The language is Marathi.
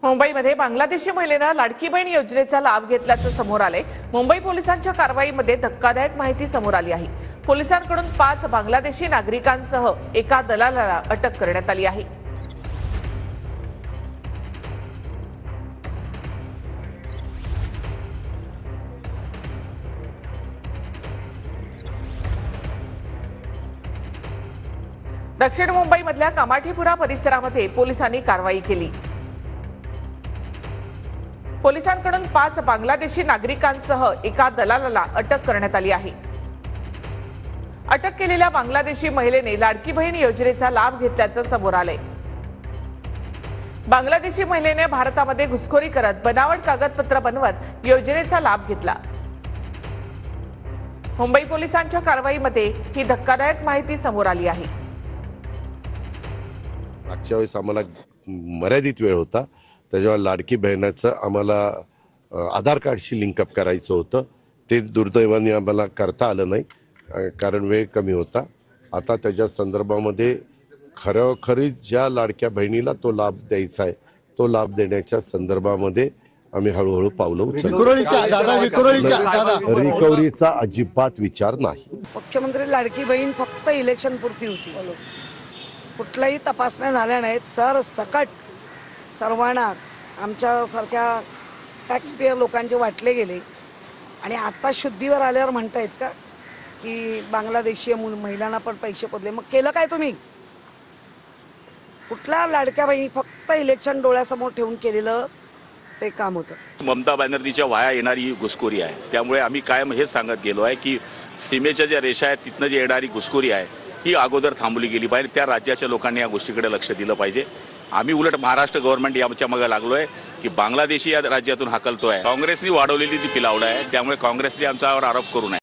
मुंबईमध्ये बांगलादेशी महिलेनं लाडकी बहीण योजनेचा लाभ घेतल्याचं समोर आलंय। मुंबई पोलिसांच्या कारवाईमध्ये धक्कादायक माहिती समोर आली आहे। पोलिसांकडून 5 बांगलादेशी नागरिकांसह एका दलालाला अटक करण्यात आली आहे। दक्षिण मुंबईमधल्या कामाठीपुरा परिसरामध्ये पोलिसांनी कारवाई केली। पोलिसांकडून 5 बांगलादेशी नागरिकांसह एका दलालाला अटक करण्यात आली आहे। अटक केलेल्या बांगलादेशी महिलेने लाडकी बहीण योजनेचा लाभ घेतल्याचं समोर आलंय। बांगलादेशी महिलेने भारतामध्ये घुसखोरी करत बनावट कागदपत्र बनवत योजनेचा लाभ घेतला। मुंबई पोलिसांच्या कारवाईमध्ये ही धक्कादायक माहिती समोर आली आहे। मागच्या वेळेस आम्हाला मर्यादित वेळ होता, त्याच्यावर लाडकी बहिणाचं आम्हाला आधार कार्डशी लिंकअप करायचं होतं। ते दुर्दैवाने आम्हाला करता आलं नाही कारण वेळ कमी होता। आता त्याच्या संदर्भामध्ये खरोखरी ज्या लाडक्या बहिणीला तो लाभ द्यायचा आहे तो लाभ देण्याच्या संदर्भामध्ये आम्ही हळूहळू पावलं उचलतो। रिकव्हरीचा अजिबात विचार नाही। मुख्यमंत्री लाडकी बहीण फक्त इलेक्शन पुरती होती, कुठल्याही तपासण्या झाल्या नाहीत। सरसकट सर्वांना आमच्यासारख्या टॅक्सपेयर लोकांचे वाटले गेले आणि आता शुद्धीवर आल्यावर म्हणतायत का की बांगलादेशी महिलांना पण पैसे पडले? मग केलं काय तुम्ही? कुठल्या लाडक्या बहिणी? फक्त इलेक्शन डोळ्यासमोर ठेवून केलेलं ते काम होतं। ममता बॅनर्जीच्या वाया येणारी ही घुसखोरी आहे, त्यामुळे आम्ही कायम हे सांगत गेलो आहे की सीमेच्या ज्या रेषा आहेत तिथनं जी येणारी घुसखोरी आहे ही अगोदर थांबवली गेली पाहिजे। त्या राज्याच्या लोकांनी या गोष्टीकडे लक्ष दिलं पाहिजे। आम्ही उलट महाराष्ट्र गव्हर्नमेंट याच्या मागे लागलोय की बांगलादेशी या राज्यातून हाकलतोय। काँग्रेसने वाढवलेली ती पिलावड आहे, त्यामुळे काँग्रेसने आमच्यावर आरोप करू नये।